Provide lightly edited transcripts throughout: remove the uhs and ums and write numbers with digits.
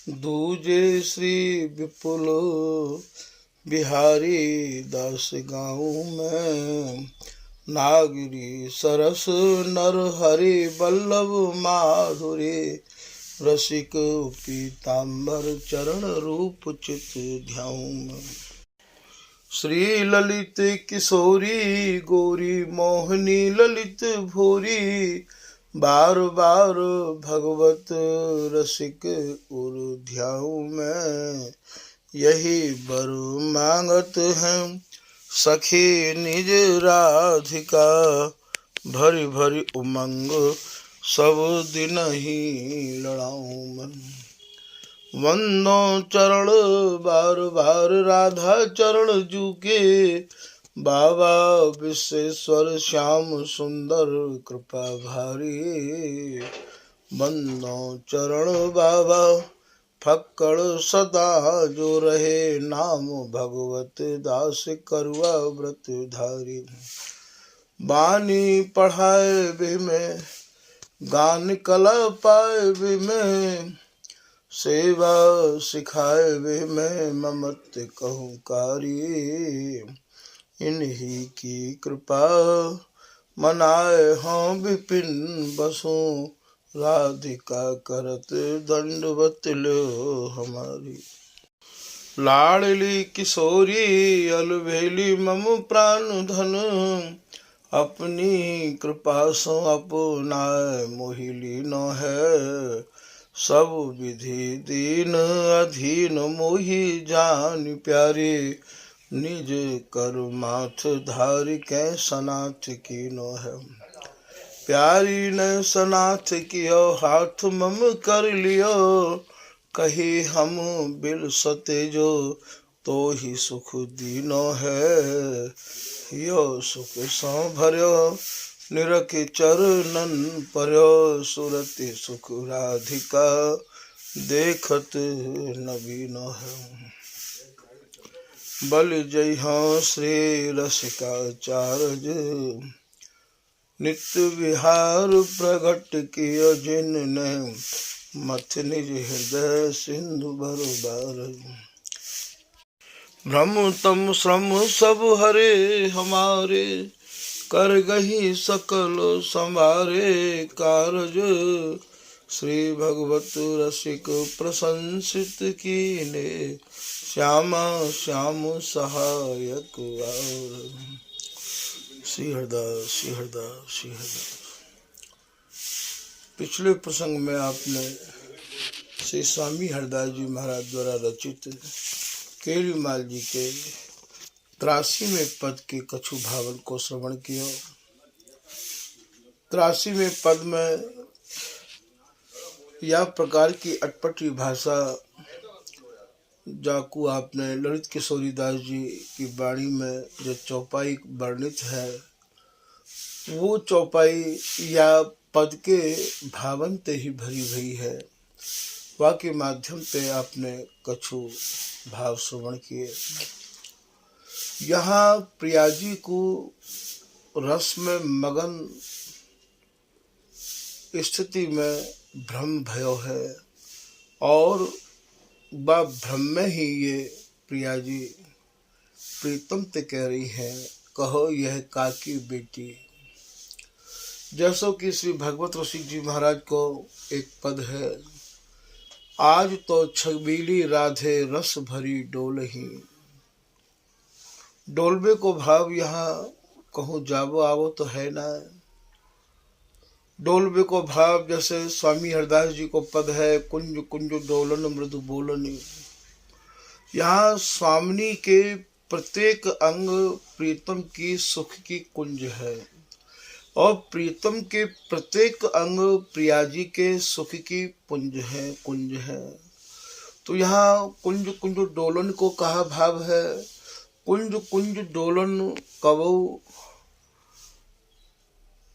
दूजे श्री विपुल बिहारी दास गाँव में। नागरी सरस नर हरि वल्लभ माधुरी। रसिक पीताम्बर चरण रूप चित ध्याऊं। श्री ललित किशोरी गौरी मोहनी ललित भूरी। बार बार भगवत रसिक उर ध्याऊं मैं। यही बर मांगत हैं सखी निज राधिका। भरी भरी उमंग सब दिन ही लड़ाऊं मैं। वंदो चरण बार बार राधा चरण जूके। बाबा विश्वेश्वर श्याम सुंदर कृपा भारी। वंदो चरण बाबा फक्कड़ सदा जो रहे। नाम भगवत दास करुआ व्रत धारी। बानी पढ़ाए भी में गान कला पाए भी में। सेवा सिखाए वे मैं ममत कहूँ कारी। इन्हीं की कृपा मनाए हों विपिन बसों। राधिका करत दंडवत लो हमारी। लाडली किशोरी अलबेली मम प्राण धन। अपनी कृपा सो अपनाए मोहिली न है। सब विधि दीन अधीन मोहि जान प्यारे। निज कर माथ धारि कै सनाथ कीनो है। प्यारी ने सनाथ कियो हाथ मम कर लियो। कही हम बिल सते जो तो ही सुख दीनो है। यो सुख सो भर्यो निरखि चरणन पर्यो। सुरति सुख राधिका देखत नवीन है। बल जय हो श्री रसिकाचार्य। नित्य विहार प्रगट कियो जिनने। मथ निज हृदय सिंधु भर बार। भ्रम तम श्रम सब हरे हमारे। कर गही सकल संवारे कारज। श्री भगवत रसिक प्रशंसित कीने। श्यामा श्याम सहायक और। श्री हरदास श्री हरदास श्री हरदास। पिछले प्रसंग में आपने श्री स्वामी हरदास जी महाराज द्वारा रचित केलीमाल जी के 83वें पद के कछु भावन को श्रवण किया। 83वें पद में यह प्रकार की अटपटी भाषा जाकू आपने ललित किशोरी दास जी की वाणी में जो चौपाई वर्णित है, वो चौपाई या पद के भावन से ही भरी हुई है। वाक्य माध्यम से आपने कछु भाव श्रवण किए। यहाँ प्रियाजी को रस में मगन स्थिति में भ्रम भयो है और वह भ्रम में ही ये प्रियाजी प्रीतम ते कह रही है, कहो यह काकी बेटी। जैसो कि श्री भगवत रसिक जी महाराज को एक पद है, आज तो छबीली राधे रस भरी डोलही। डोलबे को भाव यहाँ कहूँ जावो आवो तो है ना। डोलबे को भाव जैसे स्वामी हरदास जी को पद है, कुंज कुंज डोलन मृदु बोलनी। यहाँ स्वामिनी के प्रत्येक अंग प्रीतम की सुख की कुंज है और प्रीतम के प्रत्येक अंग प्रियाजी के सुख की कुंज है। तो यहाँ कुंज कुंज डोलन को कहा भाव है। कुंज कुंज डोलन कबो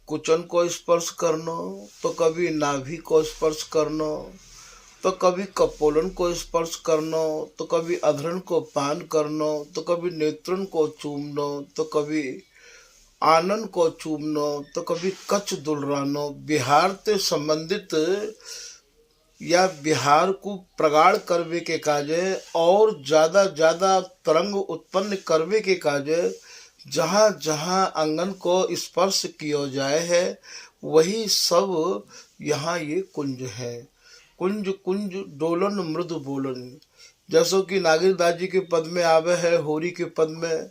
कुचन को स्पर्श करना, तो कभी नाभि को स्पर्श करना, तो कभी कपोलन को स्पर्श करना, तो कभी अधरण को पान करना, तो कभी नेत्रन को चूमना, तो कभी आनन को चूमना, तो कभी कच्छ दुलराना। बिहार से संबंधित या बिहार को प्रगाढ़ करवे के काजे और ज्यादा तरंग उत्पन्न करवे के काजे जहाँ जहाँ अंगन को स्पर्श किया जाए है वही सब यहाँ ये कुंज है। कुंज कुंज डोलन मृदु बोलन, जैसो कि नागिरदास जी के पद में आवे है, होरी के पद में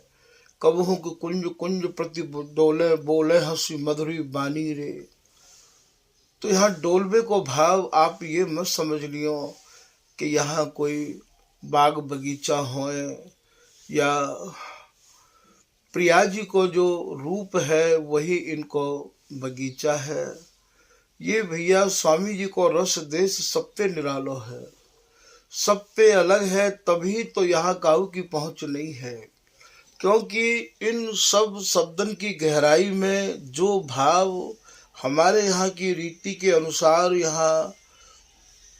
कबहू के कुंज कुंज प्रति डोले बोले हंसी मधुरी बानी रे। तो यहाँ डोलवे को भाव आप ये मत समझ लियो कि यहाँ कोई बाग बगीचा हो, या प्रिया जी को जो रूप है वही इनको बगीचा है। ये भैया स्वामी जी को रस देश सब पे निरालो है, सब पे अलग है, तभी तो यहाँ काऊ की पहुंच नहीं है। क्योंकि इन सब शब्दन की गहराई में जो भाव हमारे यहाँ की रीति के अनुसार यहाँ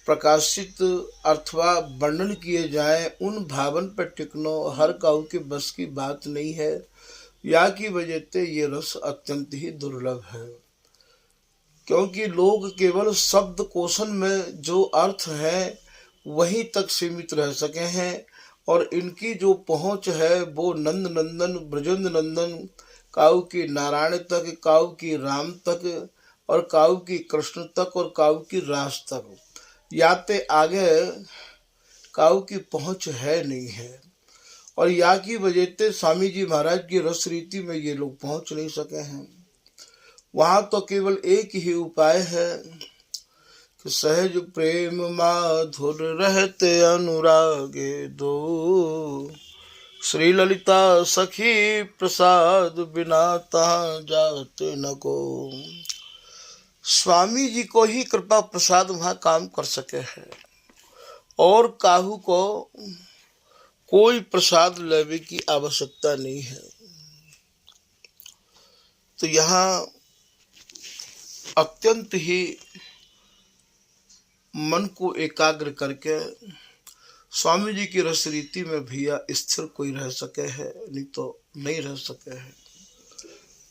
प्रकाशित अथवा वर्णन किए जाएं, उन भावन पर टिकनो हर काऊ के बस की बात नहीं है। या की वजह से ये रस अत्यंत ही दुर्लभ है, क्योंकि लोग केवल शब्द कोशन में जो अर्थ है वहीं तक सीमित रह सके हैं, और इनकी जो पहुंच है वो नंद नंदन ब्रजेंद्र नंदन काऊ की नारायण तक, काऊ की राम तक, और काऊ की कृष्ण तक, और काऊ की रास तक, याते आगे काऊ की पहुंच है नहीं है। और या की वजह से स्वामी जी महाराज की रस रीति में ये लोग पहुंच नहीं सके हैं। वहां तो केवल एक ही उपाय है कि सहज प्रेम माधुर रहते अनुरागे दो, श्री ललिता सखी प्रसाद बिना तहाँ जाते न को। स्वामी जी को ही कृपा प्रसाद वहां काम कर सके हैं, और काहू को कोई प्रसाद लेने की आवश्यकता नहीं है। तो यहाँ अत्यंत ही मन को एकाग्र करके स्वामी जी की रस रीति में भैया स्थिर कोई रह सके है, नहीं तो नहीं रह सके है।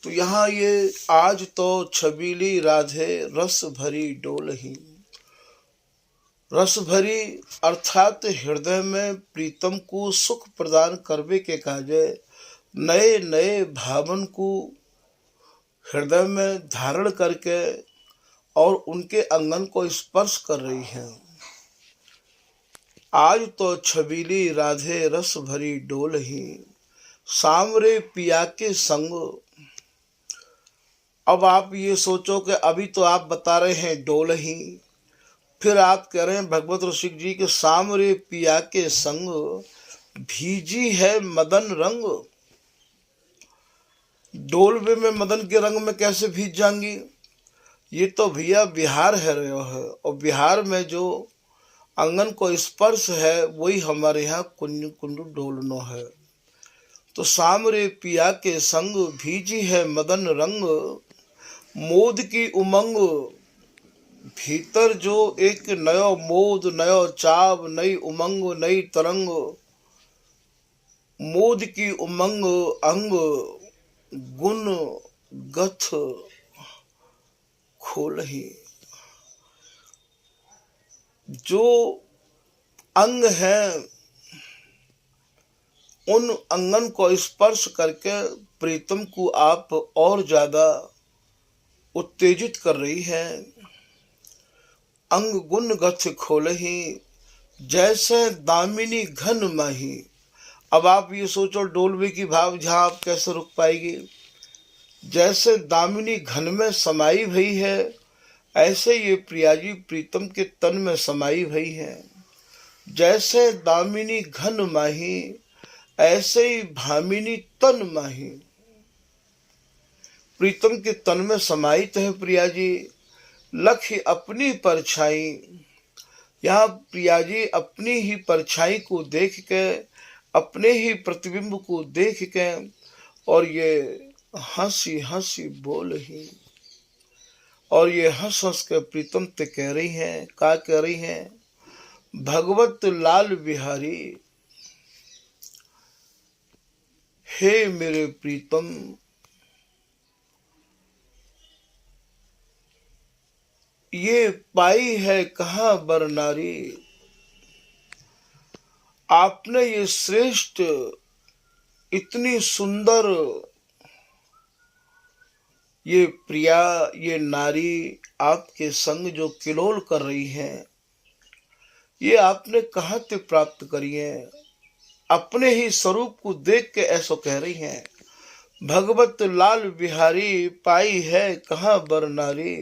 तो यहाँ ये आज तो छबीली राधे रस भरी डोल ही, रस भरी अर्थात हृदय में प्रीतम को सुख प्रदान करवे के काजे नए नए भावन को हृदय में धारण करके और उनके अंगन को स्पर्श कर रही हैं। आज तो छबीली राधे रस भरी डोल ही, सामरे पिया के संग। अब आप ये सोचो कि अभी तो आप बता रहे हैं डोल ही, फिर आप कह रहे हैं भगवत रसिक जी के सामरे पिया के संग भीजी है मदन रंग। डोलवे में मदन के रंग में कैसे भीज जाएंगी? ये तो भैया बिहार है रहे है, और बिहार में जो अंगन को स्पर्श है वही हमारे यहाँ कुंज कुंज डोलनो है। तो सामरे पिया के संग भीजी है मदन रंग, मोद की उमंग। भीतर जो एक नयो मोद, नयो चाव, नई उमंग, नई तरंग, मोद की उमंग अंग गुण गथ खोलही। जो अंग है उन अंगन को स्पर्श करके प्रीतम को आप और ज्यादा उत्तेजित कर रही है। अंग गुण गथ खोलही जैसे दामिनी घन माही। अब आप ये सोचो डोलवे की भाव जहाँ आप कैसे रुक पाएगी। जैसे दामिनी घन में समाई भई है, ऐसे ये प्रियाजी प्रीतम के तन में समाई भई है। जैसे दामिनी घन माही, ऐसे ही भामिनी तन माही। प्रीतम के तन में समाहित है प्रियाजी। लख अपनी परछाई, यहाँ प्रियाजी अपनी ही परछाई को देख के, अपने ही प्रतिबिंब को देख के, और ये हंसी हंसी बोल ही, और ये हंस हंस के प्रीतम ते कह रही हैं, क्या कह रही हैं? भगवत लाल बिहारी, हे मेरे प्रीतम, ये पाई है कहाँ बर नारी। आपने ये श्रेष्ठ, इतनी सुंदर, ये प्रिया, ये नारी आपके संग जो किलोल कर रही हैं, ये आपने कहाँ से प्राप्त करी है। अपने ही स्वरूप को देख के ऐसा कह रही हैं, भगवत लाल बिहारी पाई है कहाँ बर नारी।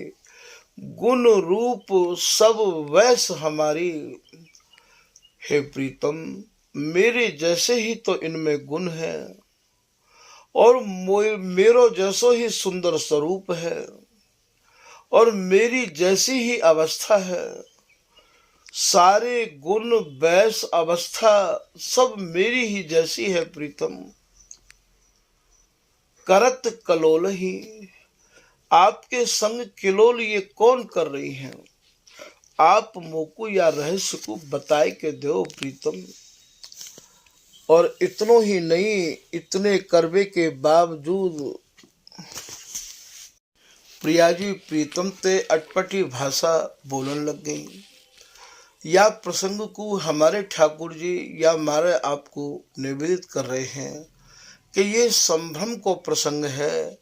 गुण रूप सब वैस हमारी। हे प्रीतम, मेरे जैसे ही तो इनमें गुण है और मेरो जैसो ही सुंदर स्वरूप है और मेरी जैसी ही अवस्था है। सारे गुण वैस अवस्था सब मेरी ही जैसी है प्रीतम। करत कलोल ही, आपके संग किलोल ये कौन कर रही हैं। आप मोको या रहस्य को बताए के दो प्रीतम। और इतनो ही नहीं, इतने करवे के बावजूद प्रिया जी प्रीतम ते अटपटी भाषा बोलने लग गई। या प्रसंग को हमारे ठाकुर जी या हमारे आपको निवेदित कर रहे हैं कि ये संभ्रम को प्रसंग है।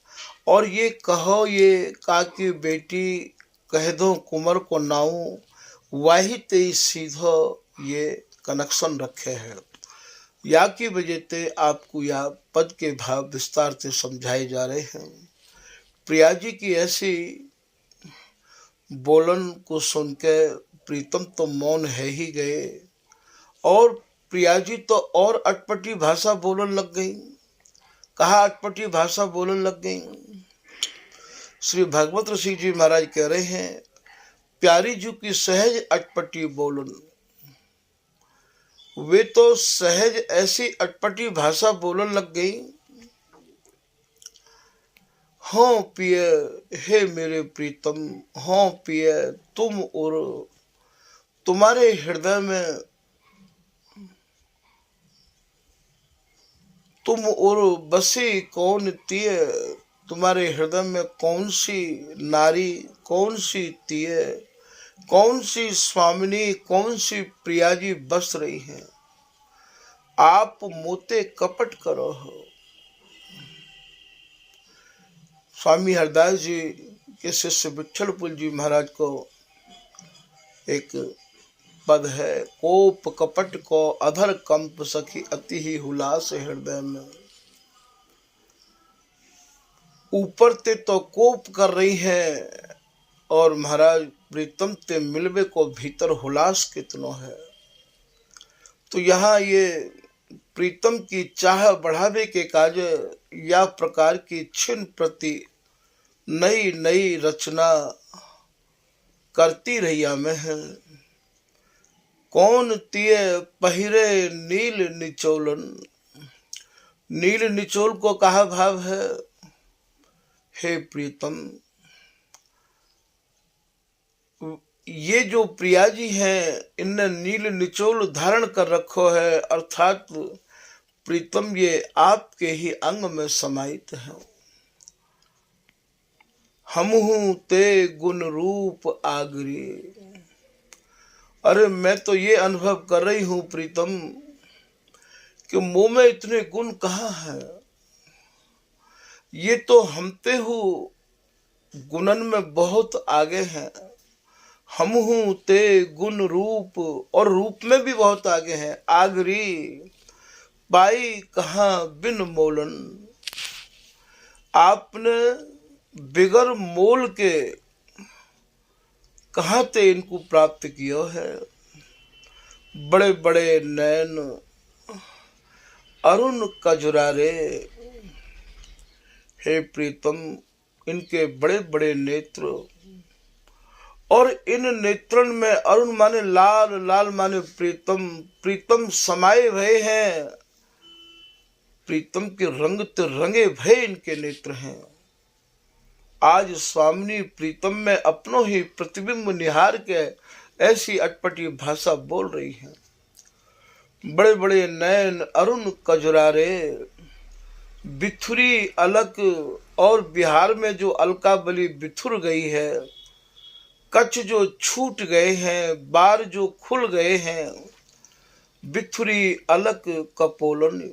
और ये कहो ये काकी बेटी कह दो कुंवर को नाऊ, वही ते सीधो ये कनेक्शन रखे हैं। या की वजह से आपको या पद के भाव विस्तार से समझाए जा रहे हैं। प्रिया जी की ऐसी बोलन को सुन के प्रीतम तो मौन है ही गए और प्रिया जी तो और अटपटी भाषा बोलने लग गई। कहा अटपटी भाषा बोलने लग गई। श्री भगवत ऋषि जी महाराज कह रहे हैं, प्यारी जी की सहज अटपटी बोलन, वे तो सहज ऐसी अटपटी भाषा बोलने लग गई। हाँ पिय, हे मेरे प्रीतम, हाँ पिय, तुम और तुम्हारे हृदय में, तुम और बसी कौन तीय, तुम्हारे हृदय में कौन सी नारी, कौन सी तीय, कौन सी स्वामिनी, कौन सी प्रिया जी बस रही हैं। आप मोते कपट करो हो। स्वामी हरदास जी के शिष्य विठलपुल जी महाराज को एक पद है, कोप कपट को अधर कंप सखी अति ही हुलास हृदय में। ऊपर ते तो कोप कर रही है और महाराज प्रीतम ते मिलवे को भीतर हुलास कितनो है। तो यहाँ ये प्रीतम की चाह बढ़ावे के काज या प्रकार की छिन प्रति नई नई रचना करती रही में है। कौन तिये पहिरे नील निचोलन, नील निचोल को कहा भाव है। हे प्रीतम, ये जो प्रिया जी हैं इनने नील निचोल धारण कर रखो है, अर्थात प्रीतम ये आपके ही अंग में समाहित है। हमहू ते गुण रूप आगरी, अरे मैं तो ये अनुभव कर रही हूं प्रीतम कि मुंह में इतने गुण कहाँ है। ये तो हमते हु गुणन में बहुत आगे हैं। हम हूं ते गुण रूप, और रूप में भी बहुत आगे हैं। आगरी पाई कहाँ बिन मोलन, आपने बिगर मोल के कहाँ ते इनको प्राप्त किया है। बड़े बड़े नैन अरुण कजुरारे, हे प्रीतम इनके बड़े बड़े नेत्र, और इन नेत्रन में अरुण माने लाल, लाल माने प्रीतम, प्रीतम समाये भय हैं। प्रीतम के रंग ते रंगे भय इनके नेत्र हैं। आज स्वामिनी प्रीतम में अपनो ही प्रतिबिंब निहार के ऐसी अटपटी भाषा बोल रही हैं। बड़े बड़े नयन अरुण कजुरारे, बिथुरी अलक, और बिहार में जो अलकाबली बिथुर गई है, कच्छ जो छूट गए हैं, बार जो खुल गए हैं, बिथुरी अलक कपोलन।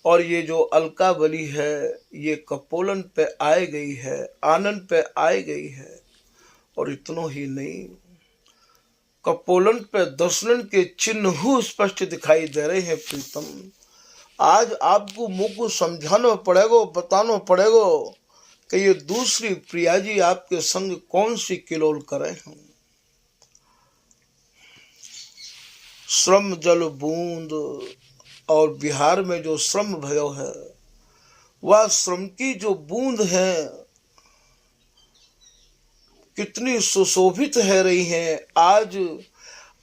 और ये जो अलकावली है ये कपोलन पे आए गई है, आनंद पे आए गई है। और इतना ही नहीं, कपोलन पे दर्शन के चिन्ह स्पष्ट दिखाई दे रहे हैं प्रीतम। आज आपको मुंह को समझाना पड़ेगा, बताना पड़ेगा कि ये दूसरी प्रिया जी आपके संग कौन सी किलोल करे हैं। श्रम जल बूंद, और बिहार में जो श्रम भयो है वह श्रम की जो बूंद है कितनी सुशोभित है रही हैं। आज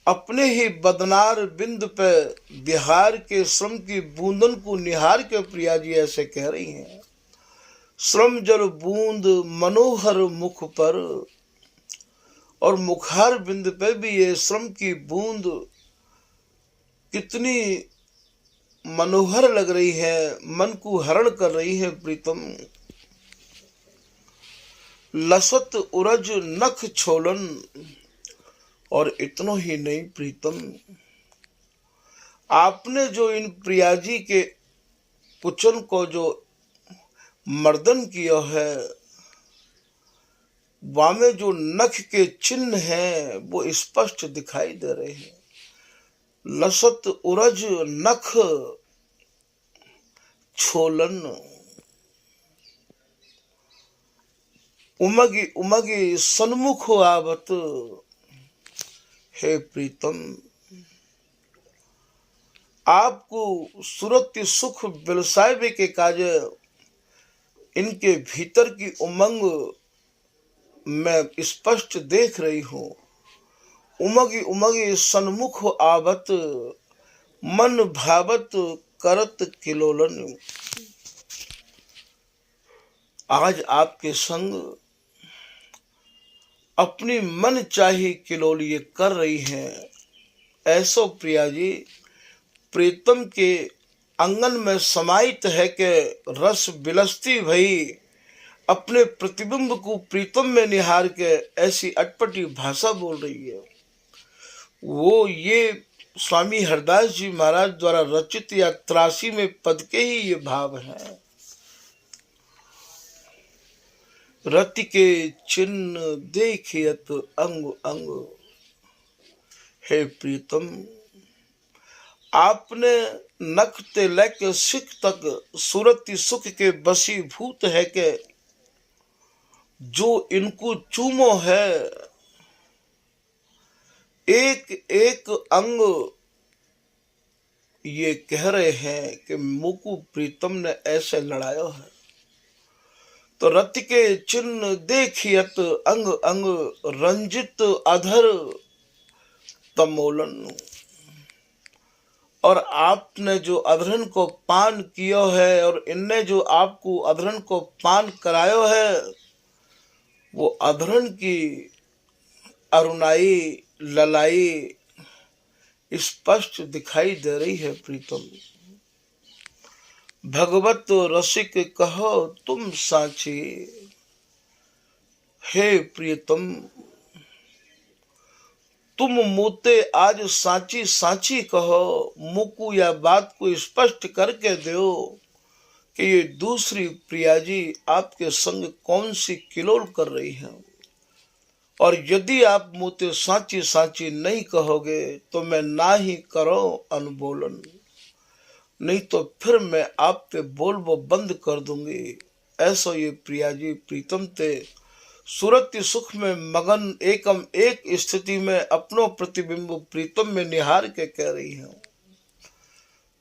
अपने ही बदनार बिंद पे बिहार के श्रम की बूंदन को निहार के प्रिया जी ऐसे कह रही हैं, श्रम जल बूंद मनोहर मुख पर। और मुखार बिंद पे भी ये श्रम की बूंद कितनी मनोहर लग रही है, मन को हरण कर रही है प्रीतम। लसत उरज नख छोलन। और इतना ही नहीं प्रीतम, आपने जो इन प्रियाजी के कुचन को जो मर्दन किया है, वामे जो नख के चिन्ह हैं वो स्पष्ट दिखाई दे रहे हैं। लसत उरज नख छोलन। उमगी उमगी सन्मुख आवत। हे प्रीतम, आपको सूरत सुख बिलसावे के काज इनके भीतर की उमंग मैं स्पष्ट देख रही हूं। उमगी उमगी सन्मुख आवत, मन भावत करत किलोलन। आज आपके संग अपनी मन चाही किलोल ये कर रही हैं। ऐसो प्रिया जी प्रीतम के अंगन में समाहित है कि रस बिलसती भई अपने प्रतिबिंब को प्रीतम में निहार के ऐसी अटपटी भाषा बोल रही है। वो ये स्वामी हरदास जी महाराज द्वारा रचित या 83 में पद के ही ये भाव हैं। रति के चिन्ह देखियत अंग अंग। हे प्रीतम, आपने नख ते लेके सिख तक सूरती सुख के बसीभूत है के जो इनको चूमो है, एक एक अंग ये कह रहे हैं कि मुकु प्रीतम ने ऐसे लड़ाया है। तो रति के चिन्ह देखियत अंग अंग, रंजित अधर तमोलन। और आपने जो अधरन को पान किया है और इनने जो आपको अधरन को पान करायो है, वो अधरन की अरुणाई ललाई स्पष्ट दिखाई दे रही है प्रीतम। भगवत रसिक कहो तुम साची। हे प्रियतम, तुम मोते आज साची साची कहो, मुकु या बात को स्पष्ट करके दो कि ये दूसरी प्रिया जी आपके संग कौन सी किलोल कर रही है। और यदि आप मोते साची साची नहीं कहोगे तो मैं ना ही करो अनबोलन, नहीं तो फिर मैं आप पे बोल वो बंद कर दूंगी। ऐसा ये प्रिया जी प्रीतम ते सूरत सुख में मगन एकम एक स्थिति में अपनो प्रतिबिंब प्रीतम में निहार के कह रही है।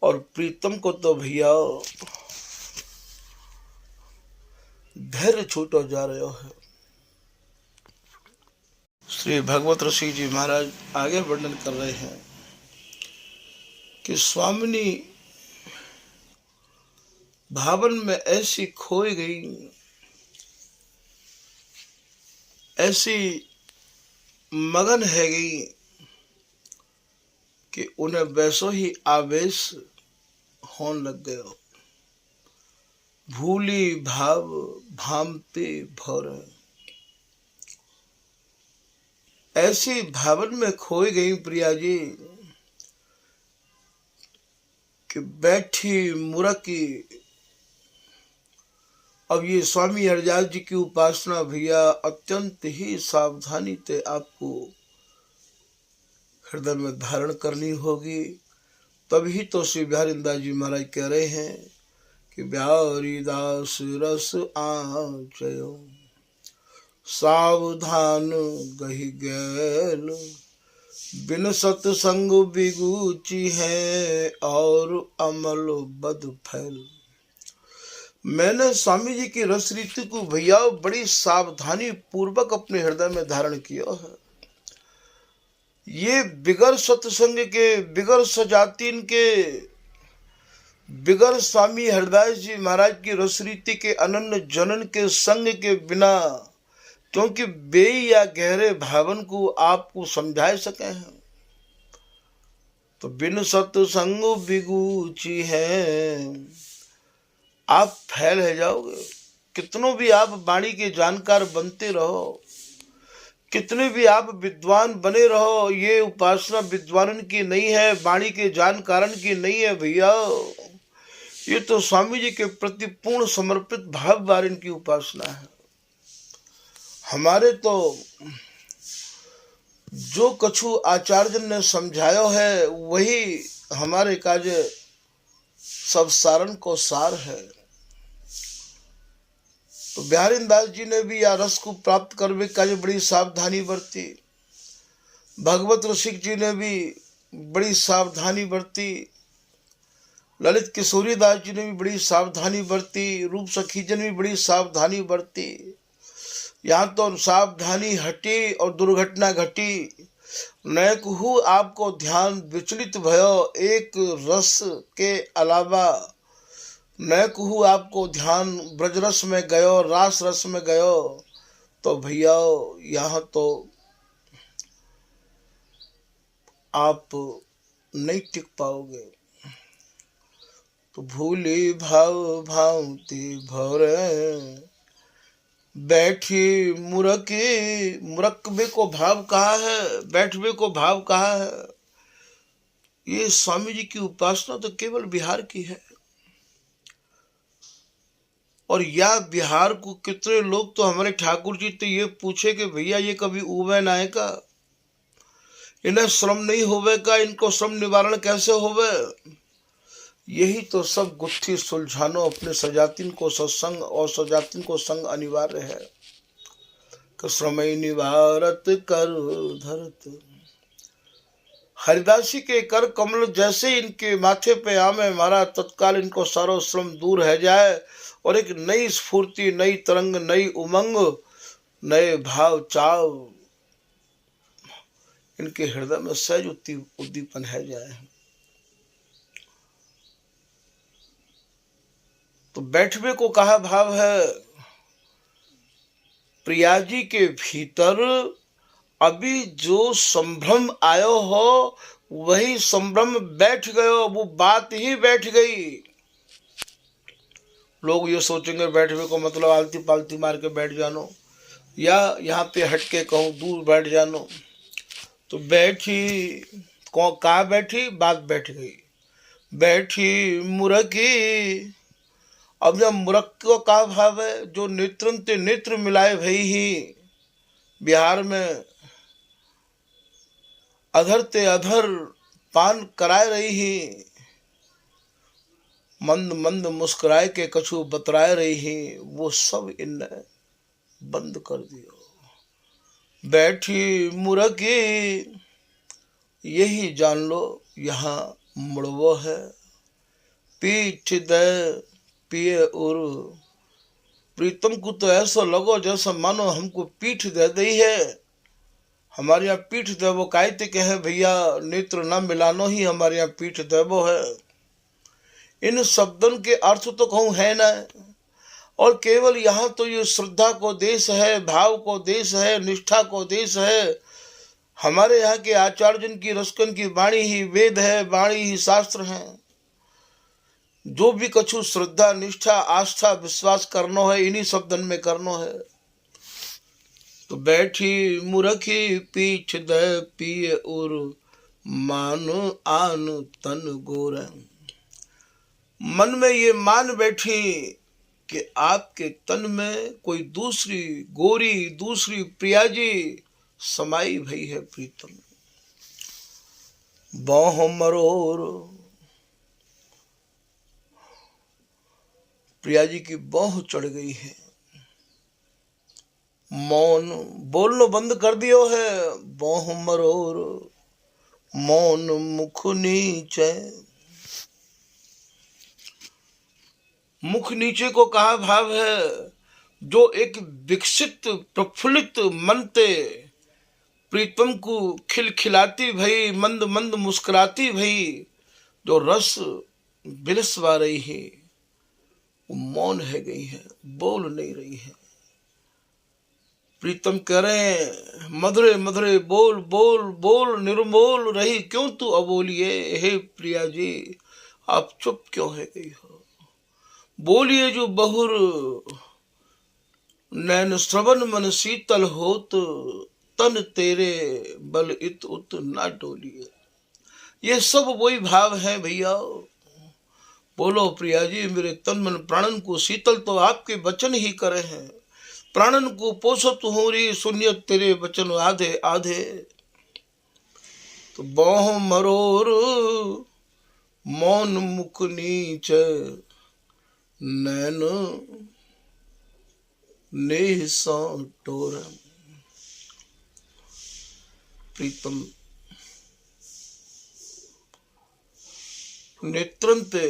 और प्रीतम को तो भैया धैर्य छूटो जा रहे हो। श्री भगवत ऋषि जी महाराज आगे वर्णन कर रहे हैं कि स्वामिनी भावन में ऐसी खोई गई, ऐसी मगन है गई कि उन्हें वैसो ही आवेश होने लग गया। भूली भाव भामते भर। ऐसी भावन में खोई गई प्रिया जी कि बैठी मुरकी। अब ये स्वामी हरदास जी की उपासना भैया अत्यंत ही सावधानी से आपको हृदय में धारण करनी होगी। तभी तो श्री बिहारीदास जी महाराज कह रहे हैं कि बिहारी दास रस आचयो सावधान गही गैल, बिन सत्संग बिगुची है और अमल बद फैल। मैंने स्वामी जी की रस रीति को भैया बड़ी सावधानी पूर्वक अपने हृदय में धारण किया है। ये बिगर सत्संग के, बिगर सजातीन के, बिगर स्वामी हरदास जी महाराज की रस रीति के अनन्य जनन के संग के बिना, क्योंकि बे या गहरे भावन को आपको समझा सके हैं, तो बिन सत्संग बिगुची है, आप फैल है जाओगे। कितनों भी आप वाणी के जानकार बनते रहो, कितने भी आप विद्वान बने रहो, ये उपासना विद्वानन की नहीं है, वाणी के जानकारण की नहीं है भैया। ये तो स्वामी जी के प्रति पूर्ण समर्पित भाव वारिन की उपासना है। हमारे तो जो कछु आचार्य ने समझायो है वही हमारे कार्य सब सारण को सार है। तो बिहारीदास जी ने भी या रस को प्राप्त करने का बड़ी सावधानी बरती। भगवत रसिक जी ने भी बड़ी सावधानी बरती। ललित किशोरीदास जी ने भी बड़ी सावधानी बरती। रूप सखी जी ने भी बड़ी सावधानी बरती। यहाँ तो सावधानी हटी और दुर्घटना घटी। नैकहु आपको ध्यान विचलित भयो एक रस के अलावा, नैकहु आपको ध्यान ब्रजरस में गयो, रास रस में गयो, तो भैया यहाँ तो आप नहीं टिक पाओगे। तो भूली भाव भावती भौरे बैठी मुरकी। मुरकबे को भाव कहा है, बैठबे को भाव कहा है। ये स्वामी जी की उपासना तो केवल बिहार की है। और या बिहार को कितने लोग तो हमारे ठाकुर जी तो ये पूछे कि भैया ये कभी उबे ना है का, इन्हें श्रम नहीं होवे का, इनको श्रम निवारण कैसे होवे। यही तो सब गुत्थी सुलझानो अपने सजातिन को सत्संग और सजातिन को संग अनिवार्य है। कि श्रमय निवारत कर धरत। हरिदासी के कर कमल जैसे इनके माथे पे आमे मारा, तत्काल इनको सारो श्रम दूर है जाए और एक नई स्फूर्ति, नई तरंग, नई उमंग, नए भाव चाव इनके हृदय में सहज उद्दीपन है जाए। तो बैठवे को कहा भाव है प्रिया जी के भीतर अभी जो संभ्रम आयो हो वही संभ्रम बैठ गयो, वो बात ही बैठ गई। लोग ये सोचेंगे बैठवे को मतलब आलती पालती मार के बैठ जानो, या यहाँ पे हट के कहूँ दूर बैठ जानो। तो बैठी कहाँ बैठी, बात बैठ गई। बैठी मुरकी। अब जब मुरक को का भाव है, जो नेत्रन ते नेत्र मिलाए भई ही बिहार में अधर ते अधर पान कराए रही ही, मंद मंद मुस्कुराए के कछु बतराए रही ही, वो सब इनने बंद कर दियो। बैठी मुरकी। यही जान लो यहाँ मुड़वो है। पीठ दे पिए और प्रीतम को तो ऐसा लगो जैसा मानो हमको पीठ दे दी है। हमारे यहाँ पीठ देवो कायते कहे भैया, नेत्र न मिलानो ही हमारे यहाँ पीठ देवो है। इन शब्दों के अर्थ तो कहूँ है ना। और केवल यहाँ तो ये श्रद्धा को देश है, भाव को देश है, निष्ठा को देश है। हमारे यहाँ के आचार्य की रसकन की वाणी ही वेद है, वाणी ही शास्त्र है। जो भी कछु श्रद्धा, निष्ठा, आस्था, विश्वास करनो है इन्हीं शब्दन में करनो है। तो बैठी मुरखी पीछ दे पिए उर मान आन तन गोर। मन में ये मान बैठी कि आपके तन में कोई दूसरी गोरी, दूसरी प्रियाजी समाई भई है प्रीतम। बाहों मरोर, प्रियाजी की बाह चढ़ गई है। मौन बोलनो बंद कर दियो है। बाह मरोर मौन मुख नीचे। मुख नीचे को कहा भाव है, जो एक विकसित प्रफुल्लित मन ते प्रीतम को खिलखिलाती भई, मंद मंद मुस्कुराती भई जो रस बिलसवा रही है, वो मौन है गई है, बोल नहीं रही है। प्रीतम कह रहे हैं, मधुरे मधुरे बोल बोल बोल, निर्मोल रही क्यों तू अबोलिए। हे प्रिया जी, आप चुप क्यों है गई हो। बोलिए जो बहुर नैन श्रवण मन शीतल होत, तन तेरे बल इत उत ना डोलिए। ये सब वही भाव है भैया। बोलो प्रिया जी, मेरे तन मन प्राणन को शीतल तो आपके वचन ही करे हैं। प्राणन को पोषत हो रही सुनिय तेरे वचन आधे आधे। तो बाह मरोर मौन मुख नीच, नैन नेह सौ टोर। प्रीतम नेत्रन पे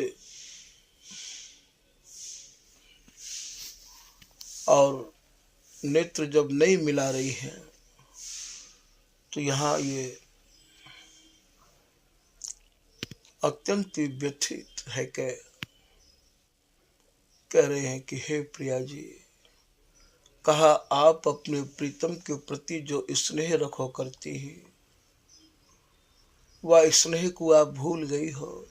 और नेत्र जब नहीं मिला रही है, तो यहाँ ये अत्यंत व्यथित है। कह रहे हैं कि हे प्रिया जी, कहा आप अपने प्रीतम के प्रति जो स्नेह रखो करती ही, वह स्नेह को आप भूल गई हो।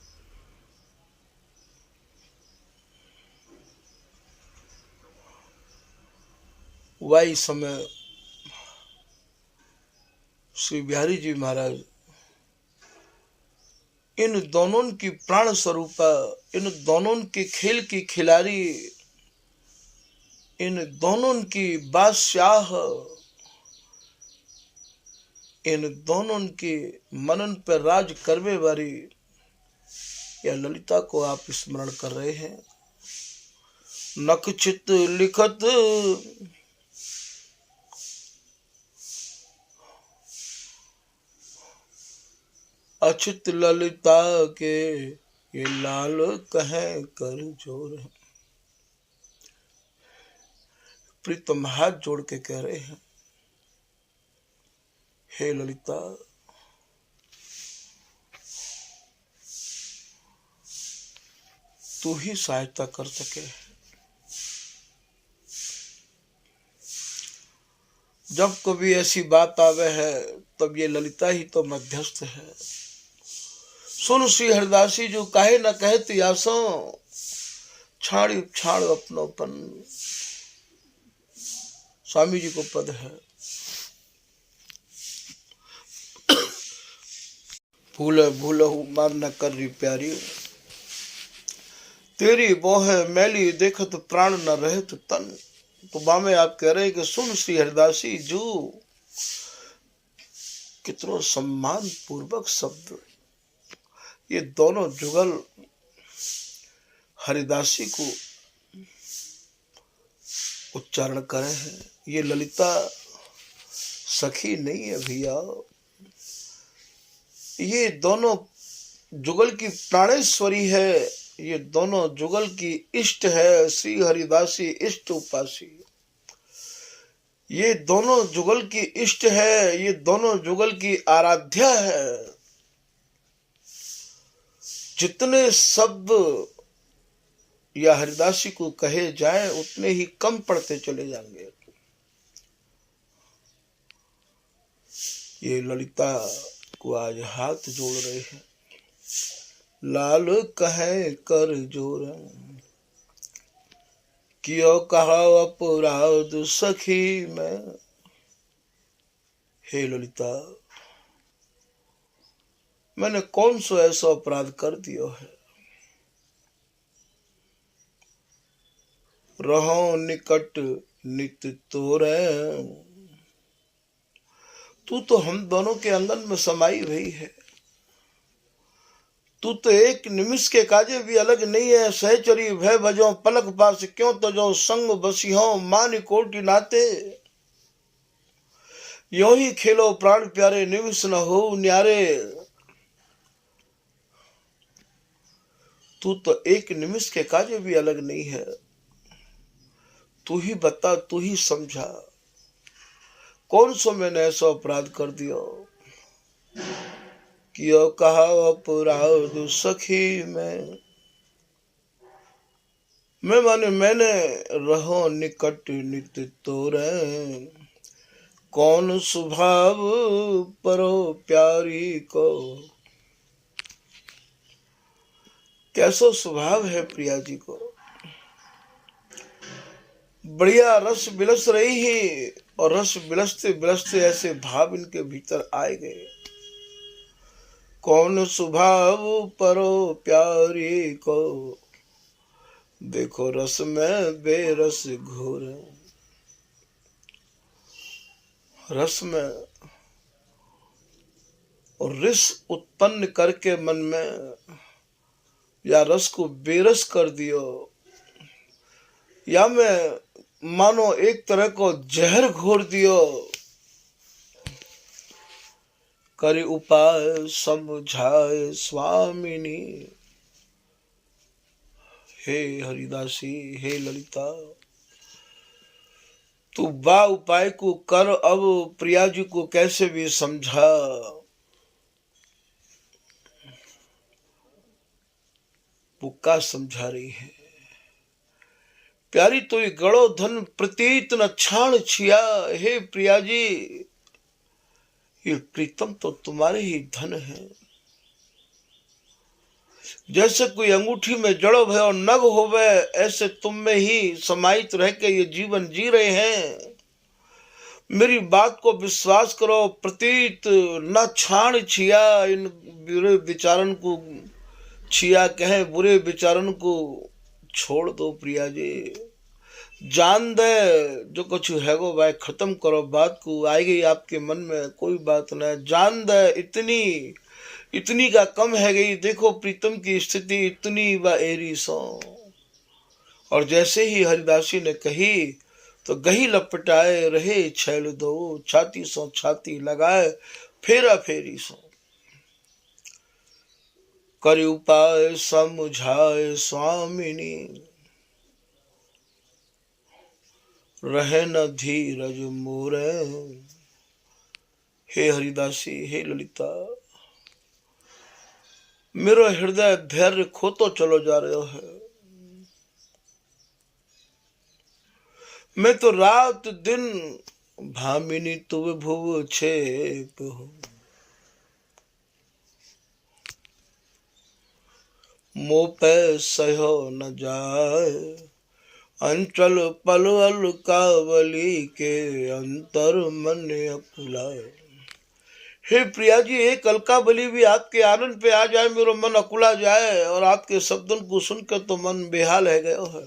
वही समय श्री बिहारी जी महाराज इन दोनों की प्राण स्वरूपा, इन दोनों के खेल की खिलाड़ी, इन दोनों की बादशाह, इन दोनों के मनन पर राज करने वाली या ललिता को आप स्मरण कर रहे हैं। नखचित लिखत अचित ललिता के ये लाल कहे कर जोर। प्रीतम हाथ जोड़ के कह रहे हैं, हे ललिता, तू ही सहायता कर सके। जब कभी ऐसी बात आवे है, तब ये ललिता ही तो मध्यस्थ है। सुन श्री हरिदासी जो काहे न कहती आसो, छाड़ी छाड़ अपनोपन। स्वामी जी को पद है। भूल भूलहु मान न कर रही प्यारी, तेरी बोह मैली देखत प्राण न रहत तन। तो बामे आप कह रहे हैं कि सुन श्री हरिदासी जो, कितनो सम्मान पूर्वक शब्द ये दोनों जुगल हरिदासी को उच्चारण करे हैं। ये ललिता सखी नहीं है भैया, ये दोनों जुगल की प्राणेश्वरी है। ये दोनों जुगल की इष्ट है, श्री हरिदासी इष्ट उपासी। ये दोनों जुगल की इष्ट है, ये दोनों जुगल की आराध्या है। जितने शब्द या हरिदासी को कहे जाए उतने ही कम पड़ते चले जाएंगे। ये ललिता को आज हाथ जोड़ रहे हैं। लाल कहे कर जोर, कियो कहा अपराध सखी में, हे ललिता, मैंने कौन सा ऐसा अपराध कर दिया है? रहो निकट नित तोरे, तू तो हम दोनों के आंगन में समाई हुई है। तू तो एक निमिष के काजे भी अलग नहीं है। सहचरी भय भजो पलक पास, क्यों तो जो संग बसिहो मान कोटि नाते। यो ही खेलो प्राण प्यारे, निमिष न हो न्यारे। तू तो एक निमिष के काजे भी अलग नहीं है। तू ही बता, तू ही समझा, कौन सो मैंने ऐसा अपराध कर दिया? कियो कहा अपराध सखी मैं माने मैंने रहो निकट नित तोरे। कौन स्वभाव परो प्यारी को, कैसो स्वभाव है प्रिया जी को। बढ़िया रस बिलस रही है, और रस बिलसते बिलसते ऐसे भाव इनके भीतर आए गए। कौन स्वभाव परो प्यारी को, देखो रस में बेरस घोर। रस में और रिस उत्पन्न करके मन में, या रस को बेरस कर दियो, या मैं मानो एक तरह को जहर घोर दियो। करी उपाय समझाए स्वामिनी, हे हरिदासी, हे ललिता, तू बा उपाय को कर। अब प्रिया जी को कैसे भी समझा। पुक्का समझा रही है। प्यारी तो गड़ो धन प्रतीत न छाण छिया। हे प्रिया जी, ये प्रीतम तो तुम्हारे ही धन है। जैसे कोई अंगूठी में जड़ो भयो नग होवे, ऐसे तुम में ही समाहित रह के ये जीवन जी रहे हैं। मेरी बात को विश्वास करो। प्रतीत न छाण छिया, इन बुरे विचारन को छिया कहे, बुरे विचारन को छोड़ दो प्रिया जी। जान दे जो कुछ है वो भाई, खत्म करो बात को। आई गई आपके मन में कोई बात न, जान दे इतनी का कम है गई। देखो प्रीतम की स्थिति इतनी व एरी सो। और जैसे ही हरिदासी ने कही तो गही लपटाए रहे छैल दो। छाती सो छाती लगाए फेरा फेरी सो। कर उपाय समझाए स्वामिनी, रहे न धीरज मोरे। हे हरिदासी, हे ललिता, मेरा हृदय धैर्य खोतो चलो जा रहा है। मैं तो रात दिन भामिनी तुव भुव छेप हूं। मोह पे सहो न जाए, अंचल पल अल कावली के अंतर मन अकुलाए। हे प्रिया जी, एक अलकावली भी आपके आनंद पे आ जाए, मेरा मन अकुला जाए। और आपके शब्दों को सुनकर तो मन बेहाल है गया है।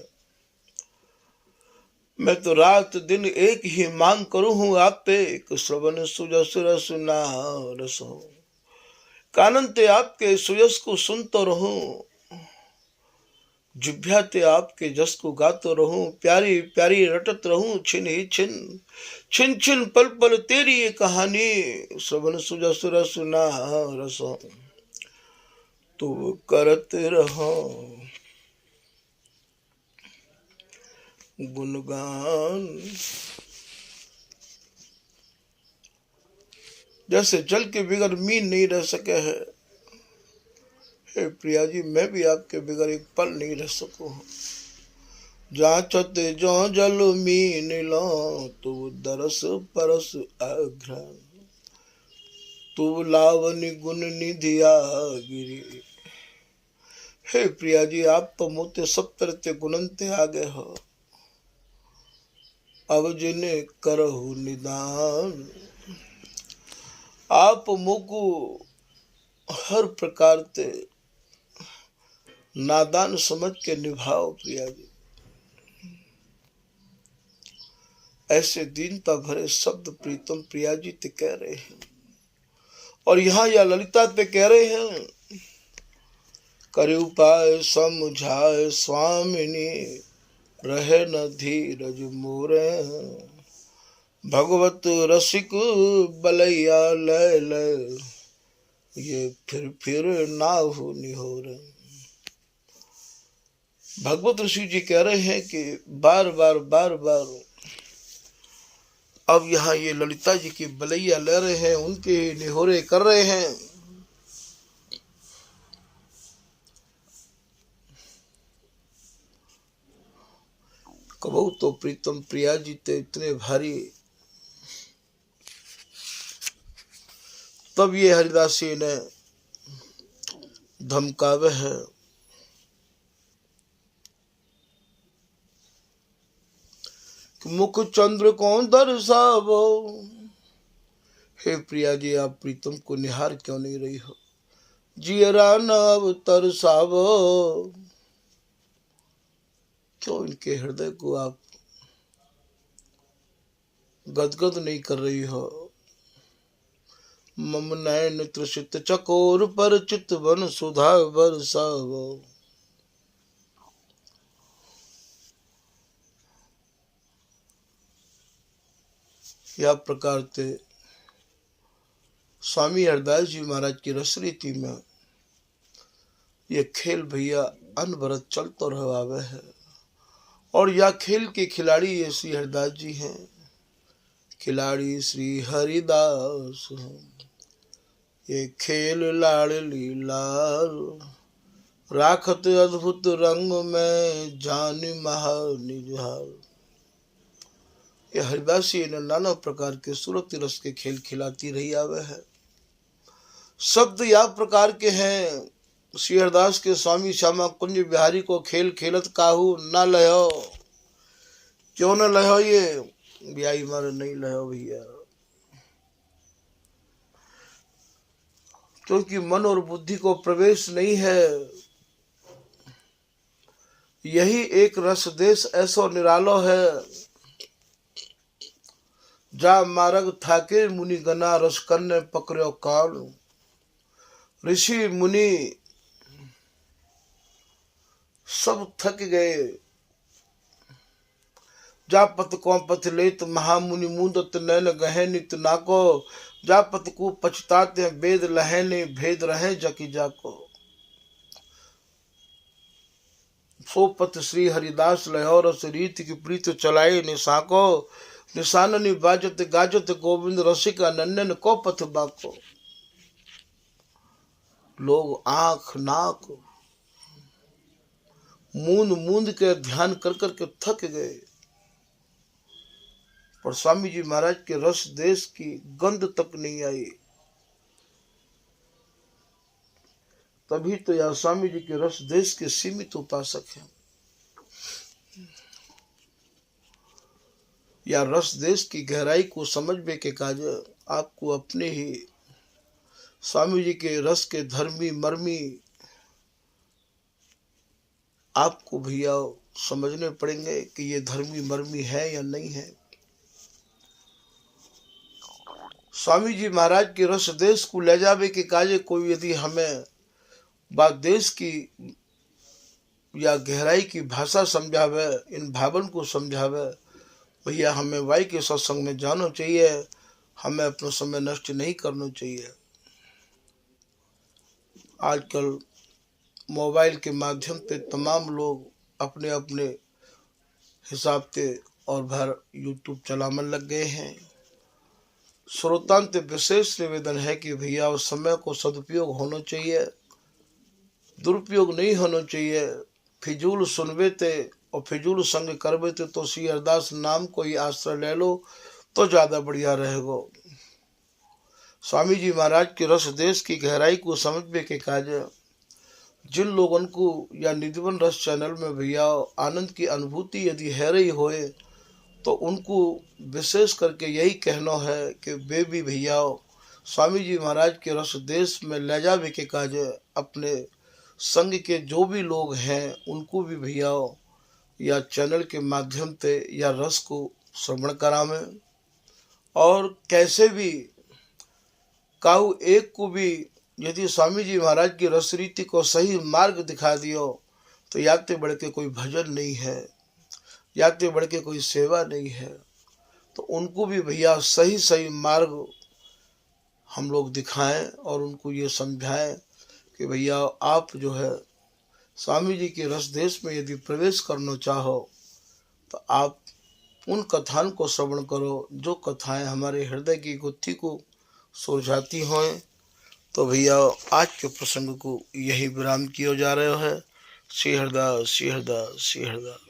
मैं तो रात दिन एक ही मांग करूं हूं आप पे, श्रवण सुजस रस ना रस हो। कानन ते आपके सुयस को सुनतो रहूं, जिभ्या ते आपके जस को गातो रहूं। प्यारी प्यारी रटत रहूं छिन ही छिन, छिन छिन पल पल तेरी ये कहानी। श्रवण सुजस रस ना रस हो, तू करत रहो गुणगान। जैसे जल के बिगर मीन नहीं रह सके है, हे प्रिया जी, मैं भी आपके बिगर एक पल नहीं रह सकूं। जांचते जो जल मीन लो, तू दरस परस अघ्रान। तू लावनी गुण निधिया गिरी। हे प्रिया जी, आप तो मोते सब तरते गुणनते आगे हो। अब जिन्हें करहु निदान, आप मुको हर प्रकार से नादान समझ के निभाओ प्रिया जी। ऐसे दीनता भरे शब्द प्रीतम प्रिया जी ते कह रहे हैं। और यहाँ या ललिता ते कह रहे हैं, करे उपाय समझाए स्वामिनी, रहे न धीरज मोरे, भगवत रसिक बलैया लय लय, ये फिर नाहु निहोर। भगवत ऋषि जी कह रहे हैं कि बार बार अब यहाँ ये ललिता जी की बलैया ले रहे हैं, उनके निहोरे कर रहे हैं। कबहू तो प्रीतम प्रिया जी ते इतने भारी। तब ये हरिदासी ने धमकावे है, मुख चंद्र कौन दर्शावो। हे प्रिया जी, आप प्रीतम को निहार क्यों नहीं रही हो? जियरा नव तरसावो, क्यों इनके हृदय को आप गदगद नहीं कर रही हो? मम नयन त्रिषित चकोर पर चितवन सुधा बरसावो। या प्रकार से स्वामी हरदास जी महाराज की रसरीति में ये खेल भैया अनवरत चलते रहे है। और या खेल के खिलाड़ी ये श्री हरदास जी हैं, खिलाड़ी श्री हरिदास हैं। ये खेल लाडली लाल, राखत अद्भुत रंग में जान महा निजाल। ये हरिदासी ने नाना प्रकार के सूरत रस के खेल खिलाती रही आवे है। शब्द या प्रकार के हैं, श्री हरदास के स्वामी श्यामा कुंज बिहारी को खेल खेलत काहू न लहो। क्यों न लहो? ये ब्याई मारे नहीं लहो भैया, क्योंकि मन और बुद्धि को प्रवेश नहीं है। यही एक रस देश ऐसो निरालो है, जा मार्ग थाके मुनि गना रस कन्ने पकड़ो काल। ऋषि मुनि सब थक गए, जा पत को पथ लेत महामुनि मुंदत नैन गहे नित नाको। जा पत को पछताते वेद लहने भेद रहे जकी जाको। सो पथ श्री हरिदास लहो रस रीत की प्रीत चलाए निशाको। निशाननी बाजत गाजत गोविंद रसिका नन्नन को पथ बाको। लोग आंख नाक मूंद मूंद के ध्यान कर कर के थक गए, पर स्वामी जी महाराज के रस देश की गंध तक नहीं आई। तभी तो यह स्वामी जी के रस देश के सीमित उपासक हैं। या रस देश की गहराई को समझने के काज आपको अपने ही स्वामी जी के रस के धर्मी मर्मी आपको भैया समझने पड़ेंगे कि ये धर्मी मर्मी है या नहीं है। स्वामी जी महाराज के रस देश को ले जावे के काजे कोई यदि हमें बात देश की या गहराई की भाषा समझावे, इन भावन को समझावे, भैया हमें वाई के सत्संग में जाना चाहिए। हमें अपना समय नष्ट नहीं करना चाहिए। आजकल मोबाइल के माध्यम पे तमाम लोग अपने अपने हिसाब से और भर यूट्यूब चलाने लग गए हैं। श्रोतांत विशेष निवेदन है कि भैया उस समय को सदुपयोग होना चाहिए, दुरुपयोग नहीं होना चाहिए। फिजूल सुनवे ते और फिजूल संग करवे ते तो श्री हरदास नाम को ही आश्रय ले लो तो ज्यादा बढ़िया रहेगा। स्वामी जी महाराज के रस देश की गहराई को समझने के काज जिन लोगों को या निधिवन रस चैनल में भैया आनंद की अनुभूति यदि है रही होए तो उनको विशेष करके यही कहना है कि वे भी भैया स्वामी जी महाराज के रस देश में ले जावे के काज अपने संग के जो भी लोग हैं उनको भी भैया या चैनल के माध्यम से या रस को श्रवण करावें, और कैसे भी काऊ एक को भी यदि स्वामी जी महाराज की रस रीति को सही मार्ग दिखा दियो तो याते बढ़ के कोई भजन नहीं है, याते बढ़ के कोई सेवा नहीं है। तो उनको भी भैया सही सही मार्ग हम लोग दिखाएं और उनको ये समझाएं कि भैया आप जो है स्वामी जी के रस देश में यदि प्रवेश करना चाहो तो आप उन कथाओं को श्रवण करो जो कथाएं हमारे हृदय की गुत्थी को सुलझाती हों। तो भैया आज के प्रसंग को यही विराम किया जा रहा है। श्री हरदास, श्री हरदास, श्री हरदास।